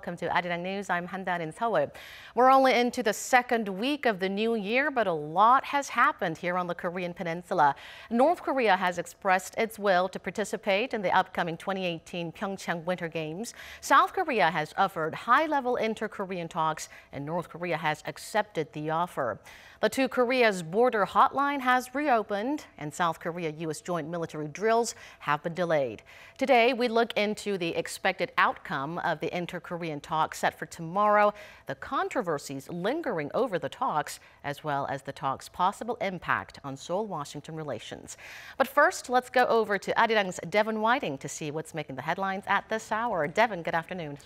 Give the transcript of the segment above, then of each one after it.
welcome to Arirang News. I'm Handan in Seoul. We're only into the second week of the new year, but a lot has happened here on the Korean Peninsula. North Korea has expressed its will to participate in the upcoming 2018 PyeongChang Winter Games. South Korea has offered high-level inter-Korean talks, and North Korea has accepted the offer. The two Koreas' border hotline has reopened, and South Korea-U.S. joint military drills have been delayed. Today, we look into the expected outcome of the inter-Korean talks set for tomorrow, the controversies lingering over the talks, as well as the talks' possible impact on Seoul-Washington relations. But first, let's go over to Arirang's Devon Whiting to see what's making the headlines at this hour. Devon, good afternoon.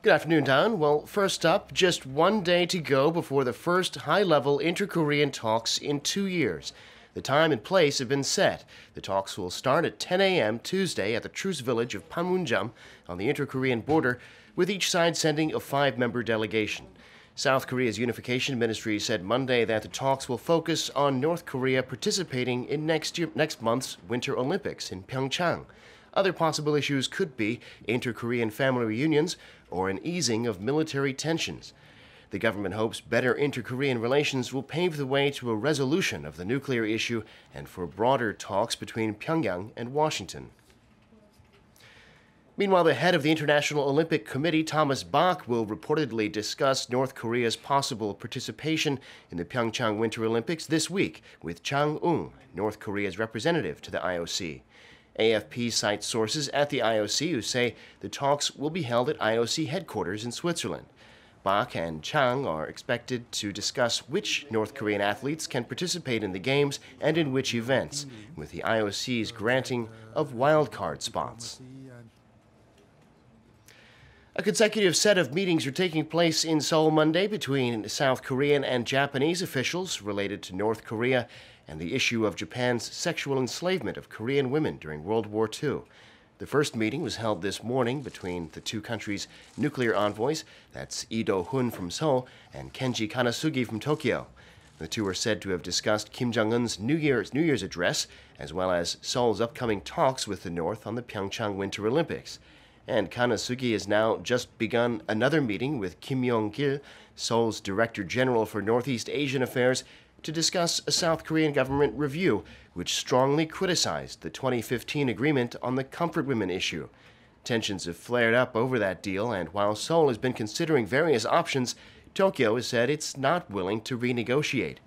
Good afternoon, Don. Well, first up, just one day to go before the first high-level inter-Korean talks in 2 years. The time and place have been set. The talks will start at 10 a.m. Tuesday at the truce village of Panmunjom on the inter-Korean border, with each side sending a 5-member delegation. South Korea's Unification Ministry said Monday that the talks will focus on North Korea participating in next month's Winter Olympics in PyeongChang. Other possible issues could be inter-Korean family reunions or an easing of military tensions. The government hopes better inter-Korean relations will pave the way to a resolution of the nuclear issue and for broader talks between Pyongyang and Washington. Meanwhile, the head of the International Olympic Committee, Thomas Bach, will reportedly discuss North Korea's possible participation in the PyeongChang Winter Olympics this week with Chang Ung, North Korea's representative to the IOC. AFP cites sources at the IOC who say the talks will be held at IOC headquarters in Switzerland. Bach and Chang are expected to discuss which North Korean athletes can participate in the Games and in which events, with the IOC's granting of wildcard spots. A consecutive set of meetings are taking place in Seoul Monday between South Korean and Japanese officials related to North Korea and the issue of Japan's sexual enslavement of Korean women during World War II. The first meeting was held this morning between the two countries' nuclear envoys, that's Lee Do-hun from Seoul and Kenji Kanasugi from Tokyo. The two are said to have discussed Kim Jong-un's New Year's address, as well as Seoul's upcoming talks with the North on the PyeongChang Winter Olympics. And Kanasugi has now just begun another meeting with Kim Yong-gil, Seoul's Director General for Northeast Asian Affairs, to discuss a South Korean government review which strongly criticized the 2015 agreement on the comfort women issue. Tensions have flared up over that deal, and while Seoul has been considering various options, Tokyo has said it's not willing to renegotiate.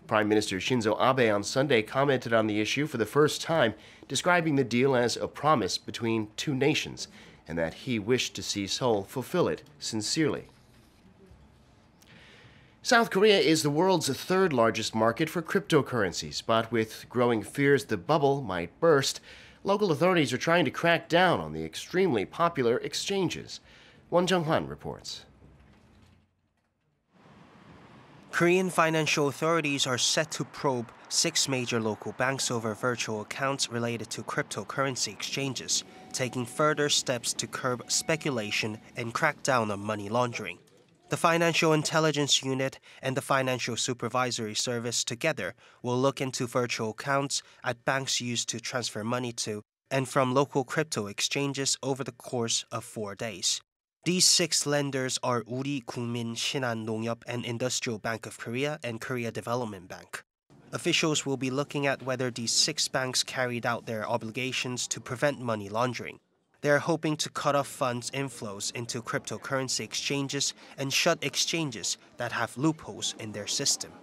Prime Minister Shinzo Abe on Sunday commented on the issue for the first time, describing the deal as a promise between two nations, and that he wished to see Seoul fulfill it sincerely. South Korea is the world's third largest market for cryptocurrencies, but with growing fears the bubble might burst, local authorities are trying to crack down on the extremely popular exchanges. Won Jung-hwan reports. Korean financial authorities are set to probe 6 major local banks over virtual accounts related to cryptocurrency exchanges, taking further steps to curb speculation and crack down on money laundering. The Financial Intelligence Unit and the Financial Supervisory Service together will look into virtual accounts at banks used to transfer money to and from local crypto exchanges over the course of 4 days. These 6 lenders are Uri Kungmin Shinhan Nongyup and Industrial Bank of Korea and Korea Development Bank. Officials will be looking at whether these 6 banks carried out their obligations to prevent money laundering. They are hoping to cut off funds inflows into cryptocurrency exchanges and shut exchanges that have loopholes in their system.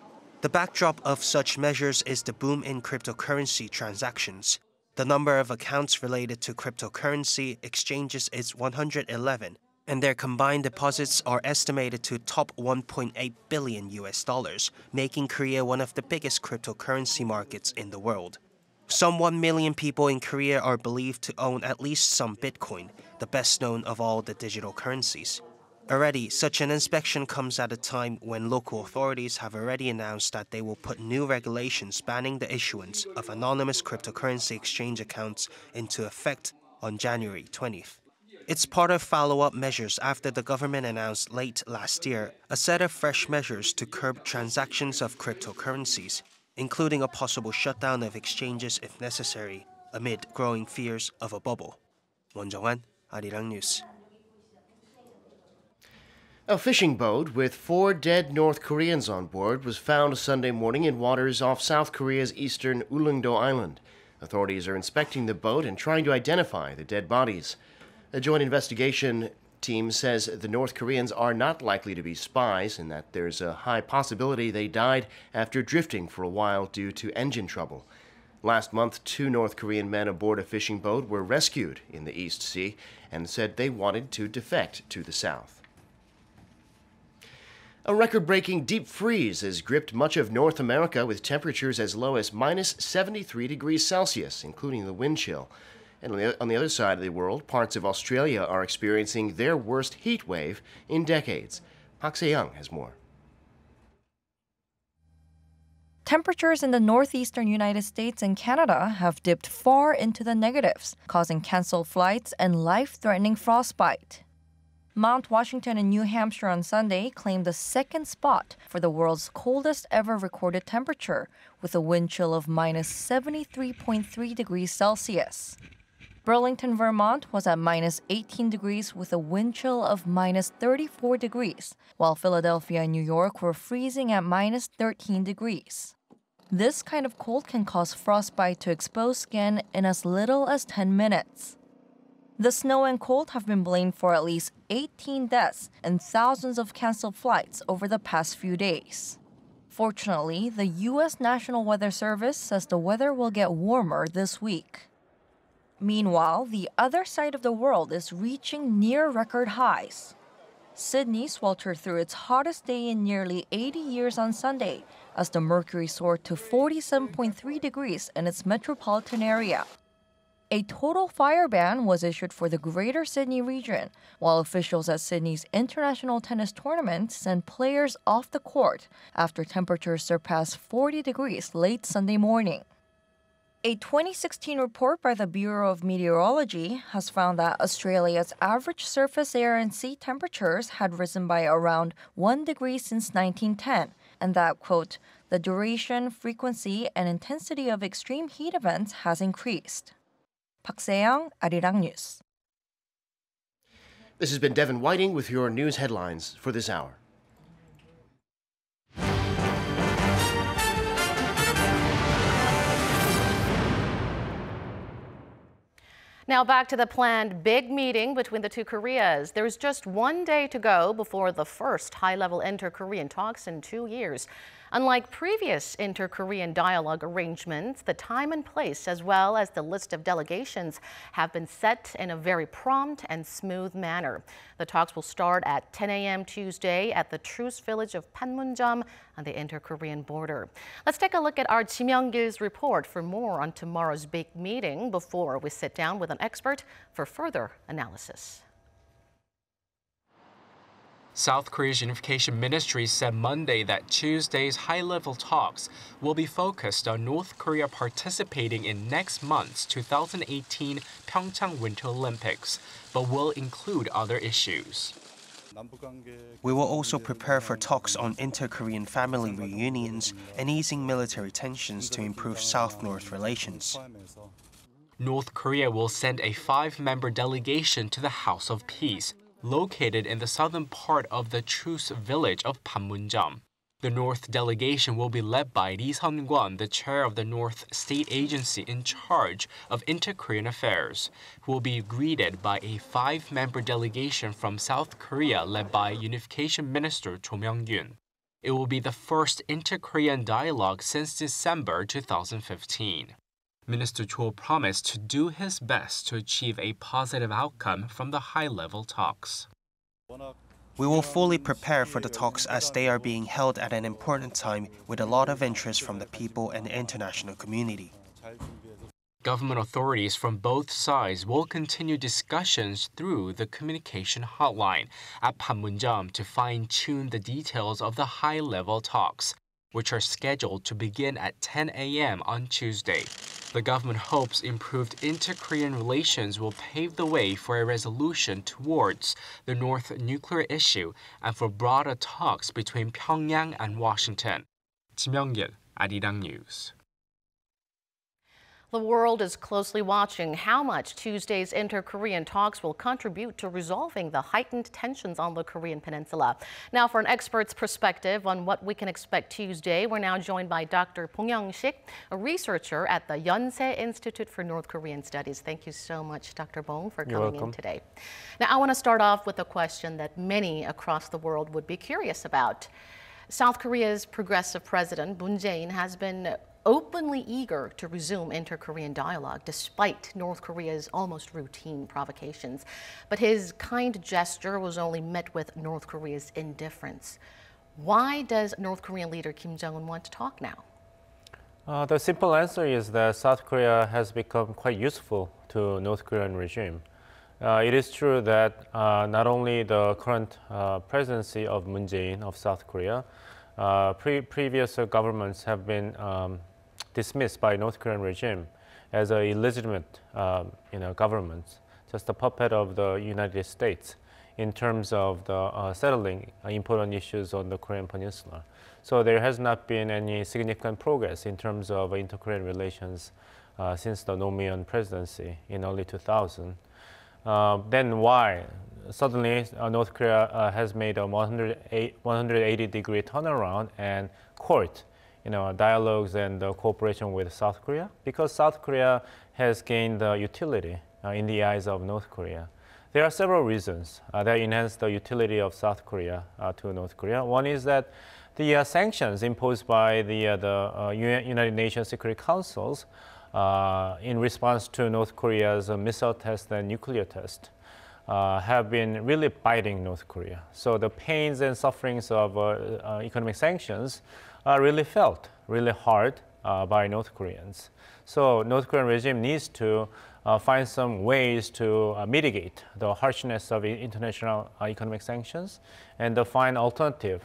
The backdrop of such measures is the boom in cryptocurrency transactions. The number of accounts related to cryptocurrency exchanges is 111, and their combined deposits are estimated to top $1.8 billion, making Korea one of the biggest cryptocurrency markets in the world. Some 1 million people in Korea are believed to own at least some Bitcoin, the best known of all the digital currencies. Already, such an inspection comes at a time when local authorities have already announced that they will put new regulations banning the issuance of anonymous cryptocurrency exchange accounts into effect on January 20th. It's part of follow-up measures after the government announced late last year a set of fresh measures to curb transactions of cryptocurrencies, including a possible shutdown of exchanges if necessary, amid growing fears of a bubble. Won Jung-hwan, Arirang News. A fishing boat with 4 dead North Koreans on board was found Sunday morning in waters off South Korea's eastern Ulleungdo Island. Authorities are inspecting the boat and trying to identify the dead bodies. A joint investigation team says the North Koreans are not likely to be spies and that there's a high possibility they died after drifting for a while due to engine trouble. Last month, 2 North Korean men aboard a fishing boat were rescued in the East Sea and said they wanted to defect to the south. A record-breaking deep freeze has gripped much of North America with temperatures as low as minus 73 degrees Celsius, including the wind chill. And on the other side of the world, parts of Australia are experiencing their worst heat wave in decades. PyeongChang has more. Temperatures in the northeastern United States and Canada have dipped far into the negatives, causing canceled flights and life-threatening frostbite. Mount Washington in New Hampshire on Sunday claimed the second spot for the world's coldest ever recorded temperature, with a wind chill of minus 73.3 degrees Celsius. Burlington, Vermont was at minus 18 degrees with a wind chill of minus 34 degrees, while Philadelphia and New York were freezing at minus 13 degrees. This kind of cold can cause frostbite to exposed skin in as little as 10 minutes. The snow and cold have been blamed for at least 18 deaths and thousands of canceled flights over the past few days. Fortunately, the U.S. National Weather Service says the weather will get warmer this week. Meanwhile, the other side of the world is reaching near record highs. Sydney sweltered through its hottest day in nearly 80 years on Sunday as the mercury soared to 47.3 degrees in its metropolitan area. A total fire ban was issued for the Greater Sydney region, while officials at Sydney's international tennis tournament sent players off the court after temperatures surpassed 40 degrees late Sunday morning. A 2016 report by the Bureau of Meteorology has found that Australia's average surface air and sea temperatures had risen by around 1 degree since 1910, and that, quote, the duration, frequency, and intensity of extreme heat events has increased. PyeongChang, Arirang News. This has been Devin Whiting with your news headlines for this hour. Now back to the planned big meeting between the two Koreas. There's just 1 day to go before the first high-level inter-Korean talks in 2 years. Unlike previous inter-Korean dialogue arrangements, the time and place as well as the list of delegations have been set in a very prompt and smooth manner. The talks will start at 10 a.m. Tuesday at the truce village of Panmunjom on the inter-Korean border. Let's take a look at our Kim Young-gil's report for more on tomorrow's big meeting before we sit down with an expert for further analysis. South Korea's Unification Ministry said Monday that Tuesday's high-level talks will be focused on North Korea participating in next month's 2018 PyeongChang Winter Olympics, but will include other issues. We will also prepare for talks on inter-Korean family reunions and easing military tensions to improve South-North relations. North Korea will send a 5-member delegation to the House of Peace, located in the southern part of the truce village of Panmunjom. The North delegation will be led by Lee Sun-kwon, the chair of the North State Agency in charge of inter-Korean affairs, who will be greeted by a 5-member delegation from South Korea led by Unification Minister Cho Myung-gyun. It will be the first inter-Korean dialogue since December 2015. Minister Cho promised to do his best to achieve a positive outcome from the high-level talks. We will fully prepare for the talks as they are being held at an important time with a lot of interest from the people and the international community. Government authorities from both sides will continue discussions through the communication hotline at Panmunjom to fine-tune the details of the high-level talks, which are scheduled to begin at 10 a.m. on Tuesday. The government hopes improved inter-Korean relations will pave the way for a resolution towards the North nuclear issue and for broader talks between Pyongyang and Washington. Kim Young-gil, Arirang News. The world is closely watching how much Tuesday's inter-Korean talks will contribute to resolving the heightened tensions on the Korean peninsula. Now, for an expert's perspective on what we can expect Tuesday, we're now joined by Dr. PyeongChang, a researcher at the Yonsei Institute for North Korean Studies. Thank you so much, Dr. Bong, for coming in today. Now, I want to start off with a question that many across the world would be curious about. South Korea's progressive president, Moon Jae-in, has been openly eager to resume inter-Korean dialogue despite North Korea's almost routine provocations. But his kind gesture was only met with North Korea's indifference. Why does North Korean leader Kim Jong-un want to talk now? The simple answer is that South Korea has become quite useful to North Korean regime. It is true that not only the current presidency of Moon Jae-in of South Korea, previous governments have been dismissed by North Korean regime as an illegitimate government, just a puppet of the United States in terms of the settling important issues on the Korean peninsula. So there has not been any significant progress in terms of inter-Korean relations since the Nomi presidency in early 2000. Then why? Suddenly, North Korea has made a 180-degree turnaround and court dialogues and cooperation with South Korea, because South Korea has gained utility in the eyes of North Korea. There are several reasons that enhance the utility of South Korea to North Korea. One is that the sanctions imposed by the United Nations Security Councils in response to North Korea's missile test and nuclear test have been really biting North Korea. So the pains and sufferings of economic sanctions are really felt really hard by North Koreans. So North Korean regime needs to find some ways to mitigate the harshness of international economic sanctions and to find alternative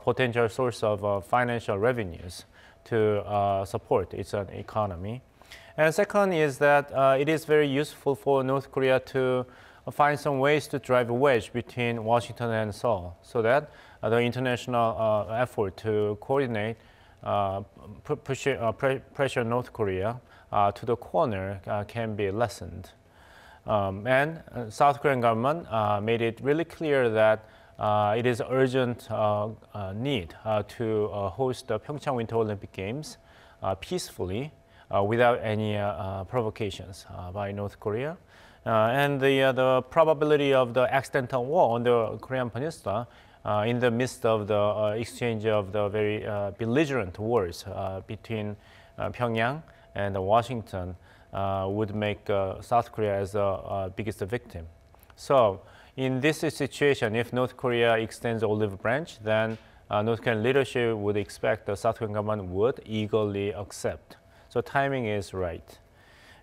potential source of financial revenues to support its economy. And second is that it is very useful for North Korea to find some ways to drive a wedge between Washington and Seoul, so that the international effort to coordinate pressure North Korea to the corner can be lessened. And South Korean government made it really clear that it is urgent need to host the PyeongChang Winter Olympic Games peacefully without any provocations by North Korea. And the probability of the accidental war on the Korean peninsula in the midst of the exchange of the very belligerent wars between Pyongyang and Washington would make South Korea as the biggest victim. So in this situation, if North Korea extends the olive branch, then North Korean leadership would expect the South Korean government would eagerly accept. So timing is right.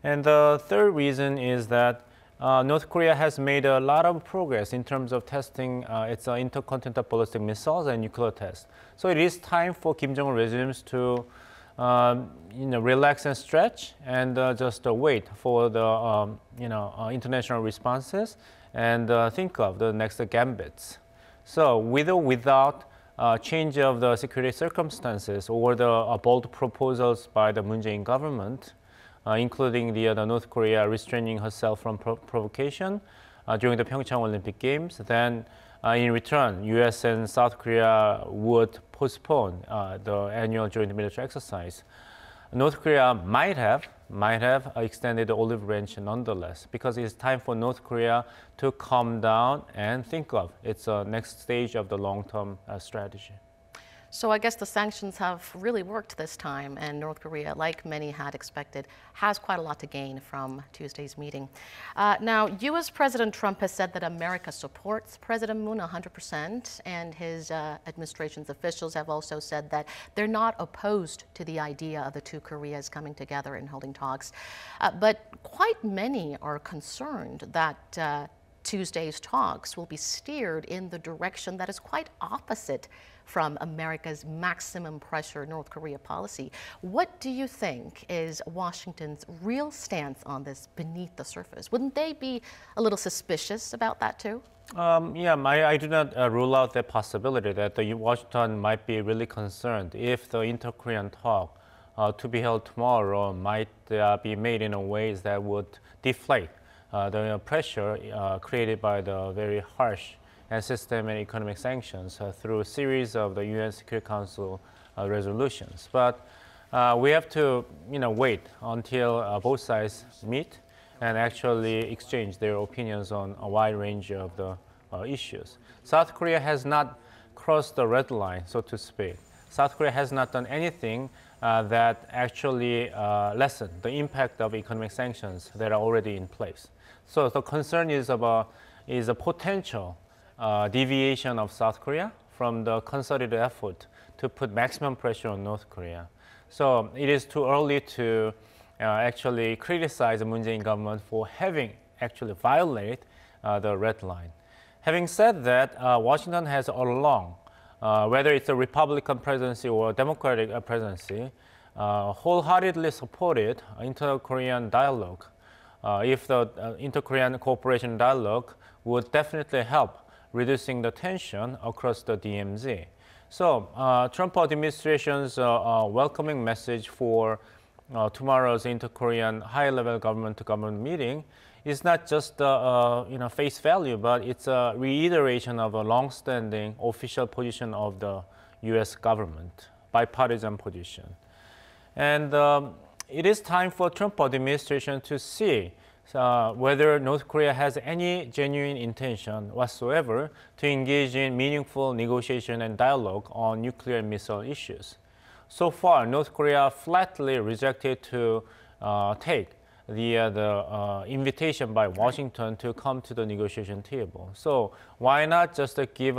And the third reason is that North Korea has made a lot of progress in terms of testing its intercontinental ballistic missiles and nuclear tests. So it is time for Kim Jong-un regimes to relax and stretch and just wait for the international responses and think of the next gambits. So with or without change of the security circumstances or the bold proposals by the Moon Jae-in government, including the North Korea restraining herself from provocation during the PyeongChang Olympic Games, then in return, US and South Korea would postpone the annual joint military exercise. North Korea might have extended the olive branch nonetheless, because it's time for North Korea to calm down and think of its next stage of the long-term strategy. So I guess the sanctions have really worked this time, and North Korea, like many had expected, has quite a lot to gain from Tuesday's meeting. Now, U.S. President Trump has said that America supports President Moon 100%, and his administration's officials have also said that they're not opposed to the idea of the two Koreas coming together and holding talks. But quite many are concerned that Tuesday's talks will be steered in the direction that is quite opposite from America's maximum pressure North Korea policy. What do you think is Washington's real stance on this beneath the surface? Wouldn't they be a little suspicious about that too? I do not rule out the possibility that Washington might be really concerned if the inter-Korean talk to be held tomorrow might be made in a ways that would deflate the pressure created by the very harsh and systemic economic sanctions through a series of the UN Security Council resolutions. But we have to wait until both sides meet and actually exchange their opinions on a wide range of the issues. South Korea has not crossed the red line, so to speak. South Korea has not done anything that actually lessen the impact of economic sanctions that are already in place. So the concern is a potential deviation of South Korea from the concerted effort to put maximum pressure on North Korea. So it is too early to actually criticize the Moon Jae-in government for having actually violated the red line. Having said that, Washington has all along, whether it's a Republican presidency or a Democratic presidency, wholeheartedly supported inter-Korean dialogue. If the inter-Korean cooperation dialogue would definitely help reducing the tension across the DMZ. So Trump administration's welcoming message for tomorrow's inter-Korean high-level government-to-government meeting is not just face value, but it's a reiteration of a long-standing official position of the U.S. government, bipartisan position. And it is time for Trump administration to see whether North Korea has any genuine intention whatsoever to engage in meaningful negotiation and dialogue on nuclear and missile issues. So far, North Korea flatly rejected to take the invitation by Washington to come to the negotiation table. So why not just give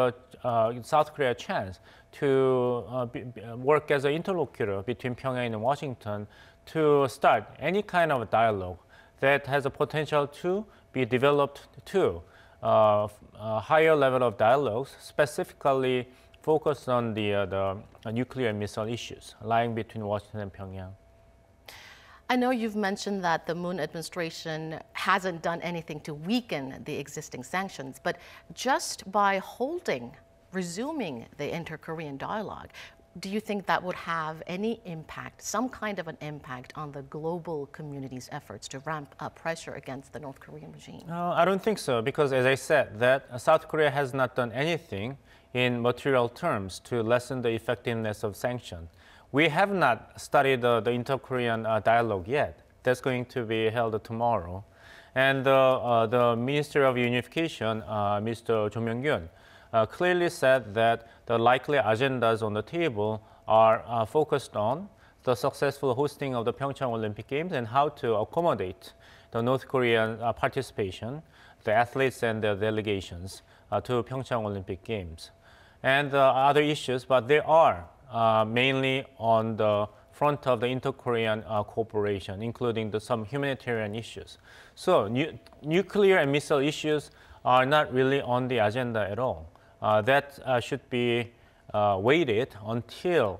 South Korea a chance to work as an interlocutor between Pyongyang and Washington to start any kind of dialogue that has a potential to be developed to a higher level of dialogues, specifically focused on the nuclear and missile issues lying between Washington and Pyongyang. I know you've mentioned that the Moon administration hasn't done anything to weaken the existing sanctions, but just by resuming the inter-Korean dialogue, do you think that would have any impact, some kind of an impact on the global community's efforts to ramp up pressure against the North Korean regime? I don't think so, because as I said, that South Korea has not done anything in material terms to lessen the effectiveness of sanctions. We have not studied the inter-Korean dialogue yet. That's going to be held tomorrow. And the Minister of Unification, Mr. Jo Myung-kyun, clearly said that the likely agendas on the table are focused on the successful hosting of the PyeongChang Olympic Games and how to accommodate the North Korean participation, the athletes and their delegations to PyeongChang Olympic Games. And other issues, but they are mainly on the front of the inter-Korean cooperation, including some humanitarian issues. So nuclear and missile issues are not really on the agenda at all. That should be waited until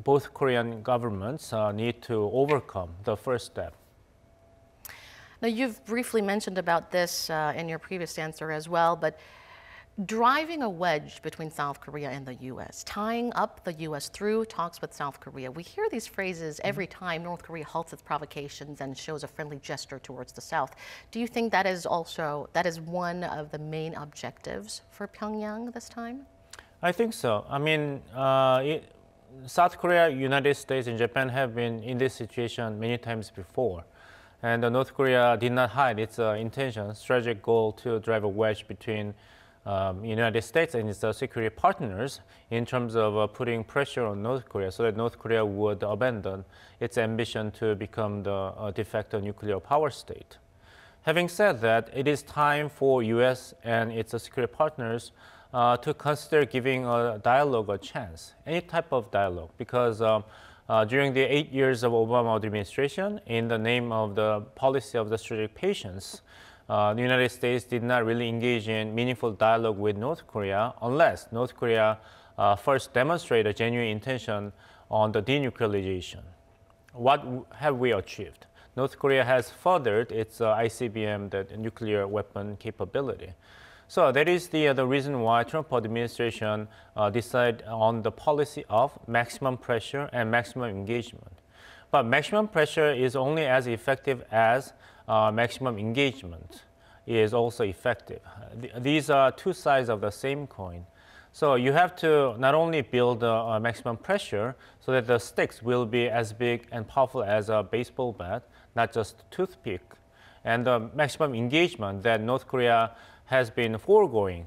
both Korean governments need to overcome the first step. Now, you've briefly mentioned about this in your previous answer as well, but driving a wedge between South Korea and the U.S., tying up the U.S. through talks with South Korea. We hear these phrases every time North Korea halts its provocations and shows a friendly gesture towards the South. Do you think that is one of the main objectives for Pyongyang this time? I think so. I mean, South Korea, United States, and Japan have been in this situation many times before. And North Korea did not hide its intention, strategic goal to drive a wedge between United States and its security partners in terms of putting pressure on North Korea so that North Korea would abandon its ambition to become the de facto nuclear power state. Having said that, it is time for U.S. and its security partners to consider giving a dialogue a chance, any type of dialogue, because during the 8 years of Obama administration, in the name of the policy of the strategic patience, the United States did not really engage in meaningful dialogue with North Korea unless North Korea first demonstrated a genuine intention on the denuclearization. What have we achieved? North Korea has furthered its ICBM, the nuclear weapon capability. So that is the reason why Trump administration decided on the policy of maximum pressure and maximum engagement. But maximum pressure is only as effective as maximum engagement is also effective. These are two sides of the same coin. So you have to not only build maximum pressure so that the sticks will be as big and powerful as a baseball bat, not just a toothpick, and the maximum engagement that North Korea has been foregoing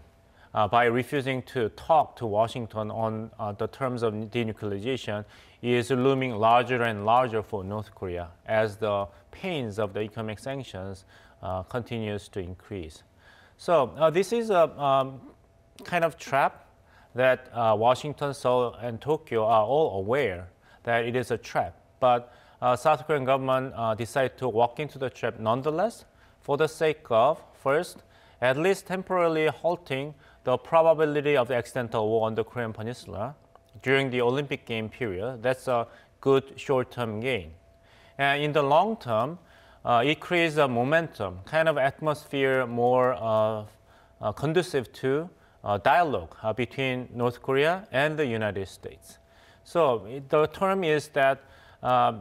by refusing to talk to Washington on the terms of denuclearization is looming larger and larger for North Korea as the pains of the economic sanctions continues to increase. So this is a kind of trap that Washington, Seoul, and Tokyo are all aware that it is a trap. But South Korean government decided to walk into the trap nonetheless for the sake of, first, at least temporarily halting the probability of the accidental war on the Korean Peninsula during the Olympic game period. That's a good short-term gain. And in the long term, it creates a momentum, kind of atmosphere more conducive to dialogue between North Korea and the United States. So the term is that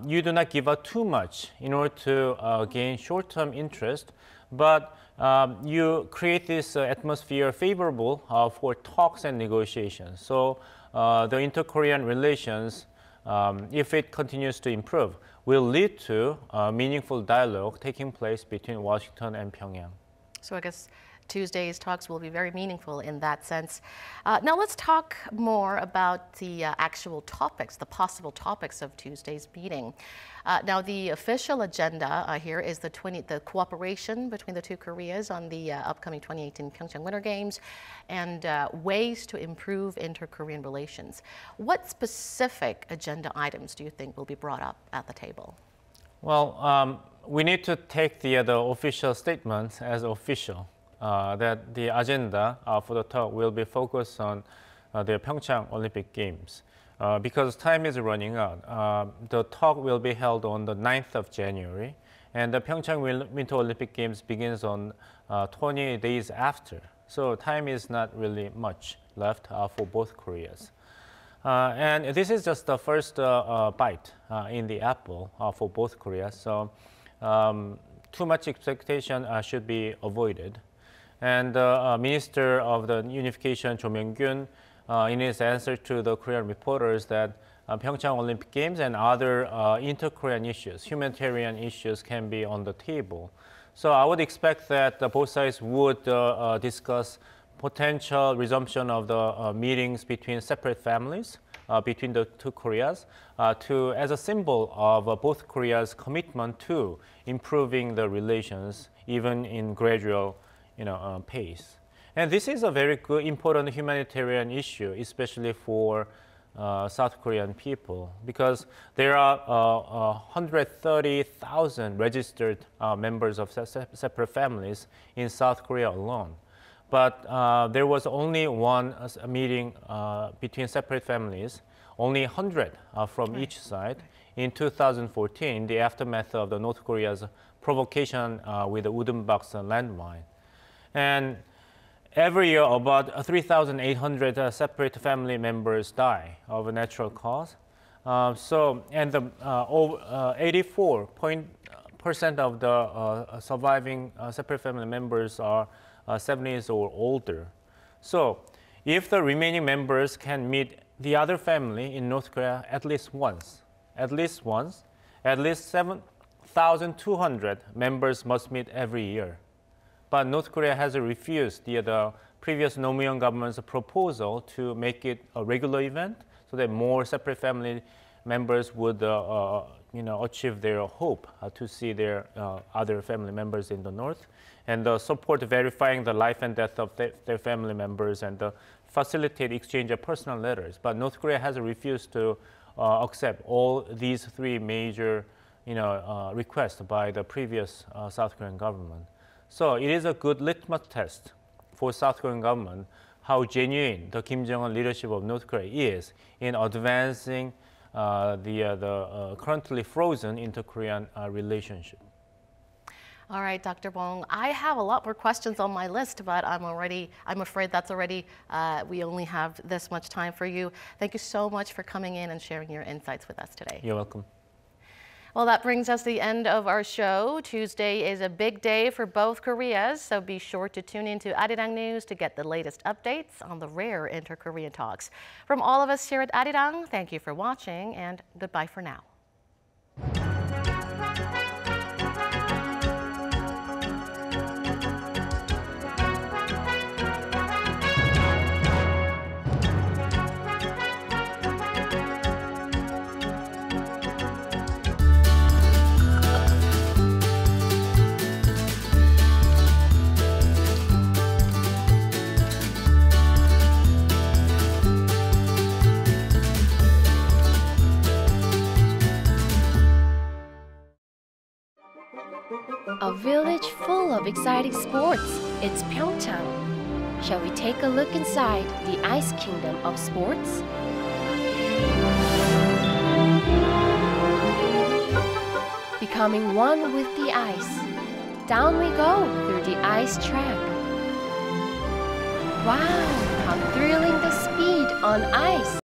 you do not give up too much in order to gain short-term interest, but you create this atmosphere favorable for talks and negotiations. So the inter-Korean relations, if it continues to improve, will lead to meaningful dialogue taking place between Washington and Pyongyang. So I guess Tuesday's talks will be very meaningful in that sense. Now let's talk more about the actual topics, the possible topics of Tuesday's meeting. Now the official agenda here is the cooperation between the two Koreas on the upcoming 2018 PyeongChang Winter Games and ways to improve inter-Korean relations. What specific agenda items do you think will be brought up at the table? Well, we need to take the official statements as official. That the agenda for the talk will be focused on the PyeongChang Olympic Games. Because time is running out, the talk will be held on the 9th of January, and the PyeongChang Winter Olympic Games begins on 20 days after. So time is not really much left for both Koreas. And this is just the first bite in the apple for both Koreas. So too much expectation should be avoided. And the Minister of the Unification, Cho Myung-kyun, in his answer to the Korean reporters that PyeongChang Olympic Games and other inter-Korean issues, humanitarian issues can be on the table. So I would expect that both sides would discuss potential resumption of the meetings between separate families, between the two Koreas, as a symbol of both Koreas' commitment to improving the relations, even in gradual pace. And this is a very good, important humanitarian issue, especially for South Korean people, because there are 130,000 registered members of separate families in South Korea alone. But there was only one meeting between separate families, only 100 from each side in 2014, in the aftermath of the North Korea's provocation with the wooden box landmine. And every year, about 3,800 separate family members die of a natural cause. And the 84% of the surviving separate family members are 70s or older. So if the remaining members can meet the other family in North Korea at least 7,200 members must meet every year. But North Korea has refused the previous Nomuyon government's proposal to make it a regular event so that more separate family members would achieve their hope to see their other family members in the North, and support verifying the life and death of their family members, and facilitate exchange of personal letters. But North Korea has refused to accept all these three major requests by the previous South Korean government. So it is a good litmus test for South Korean government how genuine the Kim Jong-un leadership of North Korea is in advancing the currently frozen inter-Korean relationship. All right, Dr. Bong, I have a lot more questions on my list, but I'm afraid that's already, we only have this much time for you. Thank you so much for coming in and sharing your insights with us today. You're welcome. Well, that brings us to the end of our show. Tuesday is a big day for both Koreas, so be sure to tune into Arirang News to get the latest updates on the rare inter-Korean talks. From all of us here at Arirang, thank you for watching and goodbye for now. A village full of exciting sports. It's PyeongChang. Shall we take a look inside the ice kingdom of sports? Becoming one with the ice. Down we go through the ice track. Wow, how thrilling the speed on ice!